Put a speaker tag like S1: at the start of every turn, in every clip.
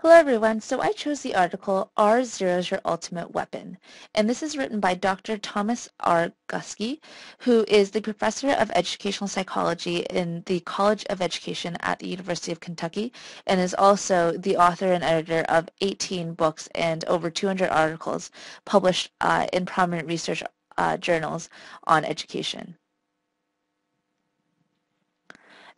S1: Hello everyone, so I chose the article Are Zeros Your Ultimate Weapon? And this is written by Dr. Thomas R. Guskey, who is the professor of educational psychology in the College of Education at the University of Kentucky and is also the author and editor of 18 books and over 200 articles published in prominent research journals on education.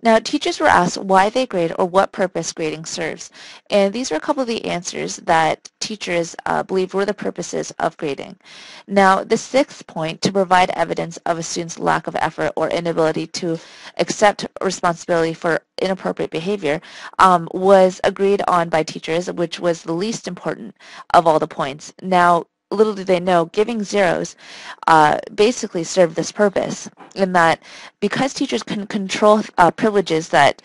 S1: Now, teachers were asked why they grade or what purpose grading serves, and these were a couple of the answers that teachers believed were the purposes of grading. Now, the sixth point, to provide evidence of a student's lack of effort or inability to accept responsibility for inappropriate behavior, was agreed on by teachers, which was the least important of all the points. Now, little did they know, giving zeros basically served this purpose in that because teachers can control privileges that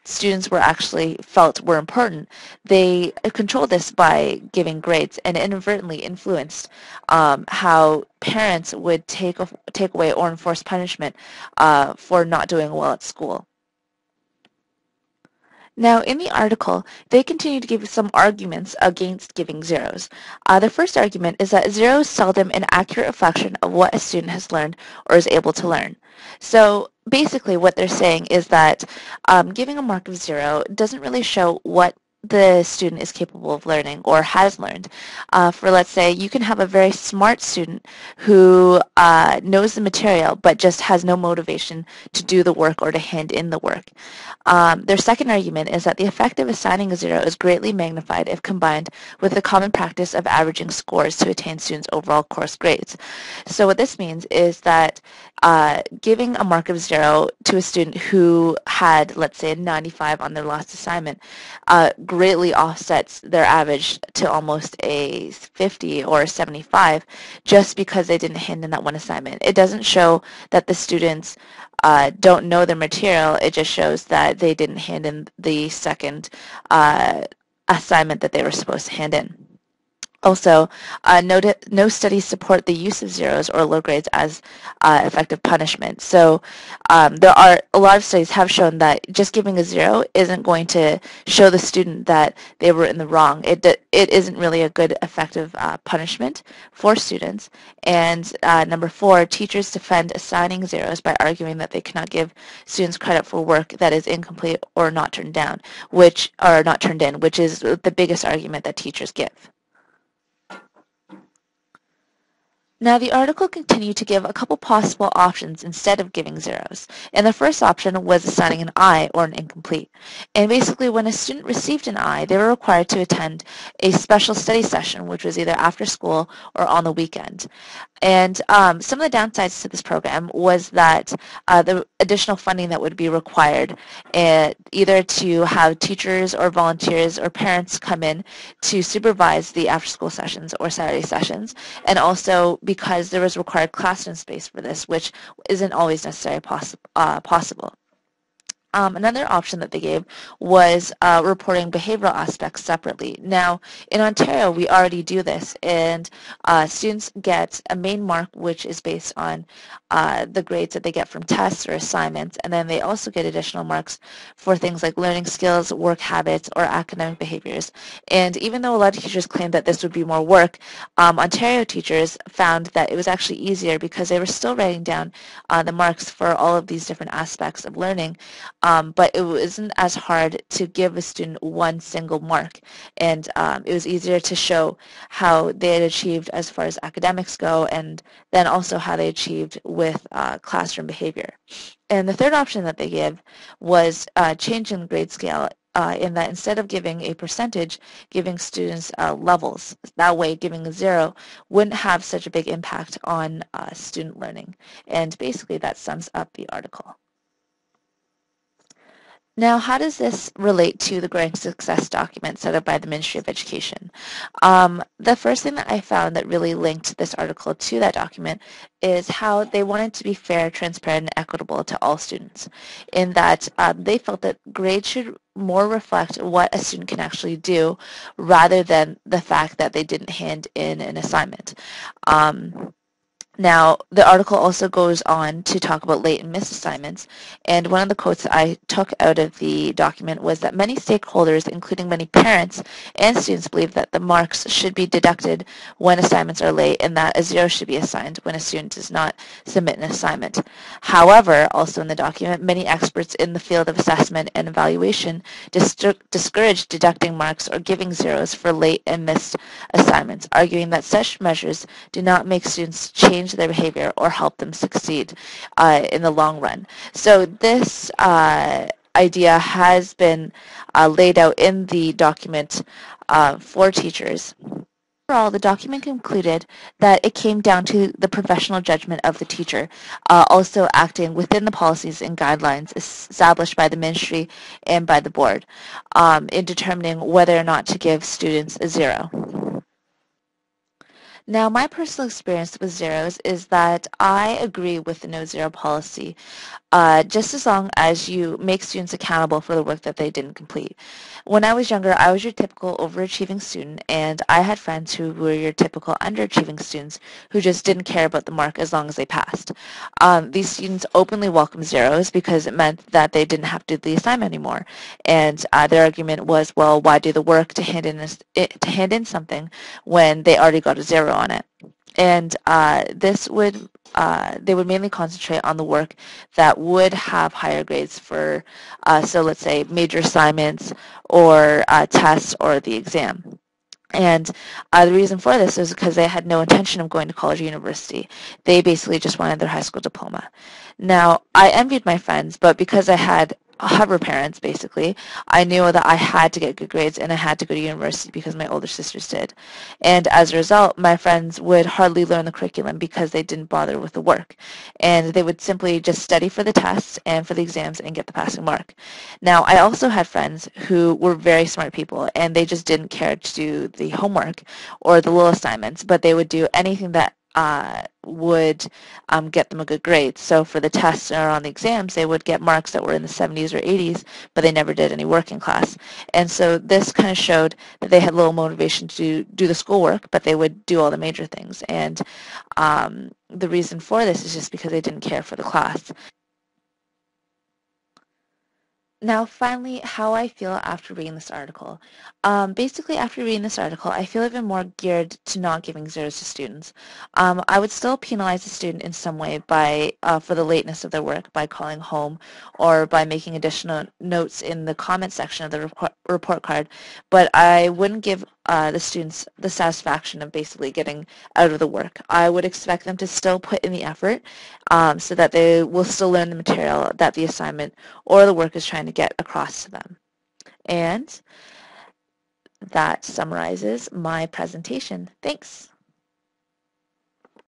S1: students were actually felt were important, they controlled this by giving grades and inadvertently influenced how parents would take away or enforce punishment for not doing well at school. Now, in the article, they continue to give some arguments against giving zeros. The first argument is that zero is seldom an accurate reflection of what a student has learned or is able to learn. So basically what they're saying is that giving a mark of zero doesn't really show what the student is capable of learning or has learned. For let's say you can have a very smart student who knows the material but just has no motivation to do the work or to hand in the work. Their second argument is that the effect of assigning a zero is greatly magnified if combined with the common practice of averaging scores to attain students' overall course grades. So what this means is that giving a mark of zero to a student who had, let's say, a 95 on their last assignment greatly offsets their average to almost a 50 or a 75 just because they didn't hand in that one assignment. It doesn't show that the students don't know their material. It just shows that they didn't hand in the second assignment that they were supposed to hand in. Also, no studies support the use of zeros or low grades as effective punishment. So there are a lot of studies have shown that just giving a zero isn't going to show the student that they were in the wrong. It isn't really a good effective punishment for students. And number four, teachers defend assigning zeros by arguing that they cannot give students credit for work that is incomplete or not turned down, which is the biggest argument that teachers give. Now, the article continued to give a couple possible options instead of giving zeros. And the first option was assigning an I, or an incomplete. And basically, when a student received an I, they were required to attend a special study session, which was either after school or on the weekend. And some of the downsides to this program was that the additional funding that would be required, either to have teachers or volunteers or parents come in to supervise the after-school sessions or Saturday sessions, and also because there was required classroom space for this, which isn't always necessarily possible. Another option that they gave was reporting behavioral aspects separately. Now, in Ontario, we already do this, and students get a main mark, which is based on the grades that they get from tests or assignments, and then they also get additional marks for things like learning skills, work habits, or academic behaviors. And even though a lot of teachers claimed that this would be more work, Ontario teachers found that it was actually easier because they were still writing down the marks for all of these different aspects of learning. But it wasn't as hard to give a student one single mark, and it was easier to show how they had achieved as far as academics go, and then also how they achieved with classroom behavior. And the third option that they give was changing the grade scale in that instead of giving a percentage, giving students levels. That way, giving a zero wouldn't have such a big impact on student learning. And basically, that sums up the article. Now, how does this relate to the Grading Success document set up by the Ministry of Education? The first thing that I found that really linked this article to that document is how they wanted to be fair, transparent, and equitable to all students, in that they felt that grades should more reflect what a student can actually do rather than the fact that they didn't hand in an assignment. Now, the article also goes on to talk about late and missed assignments, and one of the quotes that I took out of the document was that many stakeholders, including many parents and students, believe that the marks should be deducted when assignments are late and that a zero should be assigned when a student does not submit an assignment. However, also in the document, many experts in the field of assessment and evaluation discourage deducting marks or giving zeros for late and missed assignments, arguing that such measures do not make students change their behavior or help them succeed in the long run. So this idea has been laid out in the document for teachers. Overall, the document concluded that it came down to the professional judgment of the teacher, also acting within the policies and guidelines established by the ministry and by the board in determining whether or not to give students a zero. Now, my personal experience with zeros is that I agree with the no zero policy, just as long as you make students accountable for the work that they didn't complete. When I was younger, I was your typical overachieving student, and I had friends who were your typical underachieving students who just didn't care about the mark as long as they passed. These students openly welcomed zeros because it meant that they didn't have to do the assignment anymore. And their argument was, well, why do the work to hand in something when they already got a zero on it? And they would mainly concentrate on the work that would have higher grades for, so let's say major assignments or tests or the exam. And the reason for this was because they had no intention of going to college or university. They basically just wanted their high school diploma. Now, I envied my friends, but because I had hover parents, basically, I knew that I had to get good grades and I had to go to university because my older sisters did. And as a result, my friends would hardly learn the curriculum because they didn't bother with the work. And they would simply just study for the tests and for the exams and get the passing mark. Now, I also had friends who were very smart people and they just didn't care to do the homework or the little assignments, but they would do anything that would get them a good grade. So for the tests or on the exams, they would get marks that were in the 70s or 80s, but they never did any work in class. And so this kind of showed that they had little motivation to do the schoolwork, but they would do all the major things. And the reason for this is just because they didn't care for the class. Now, finally, how I feel after reading this article. Basically, after reading this article, I feel even more geared to not giving zeros to students. I would still penalize the student in some way for the lateness of their work by calling home or by making additional notes in the comment section of the report card, but I wouldn't give the students the satisfaction of basically getting out of the work. I would expect them to still put in the effort so that they will still learn the material that the assignment or the work is trying to get across to them. And that summarizes my presentation. Thanks.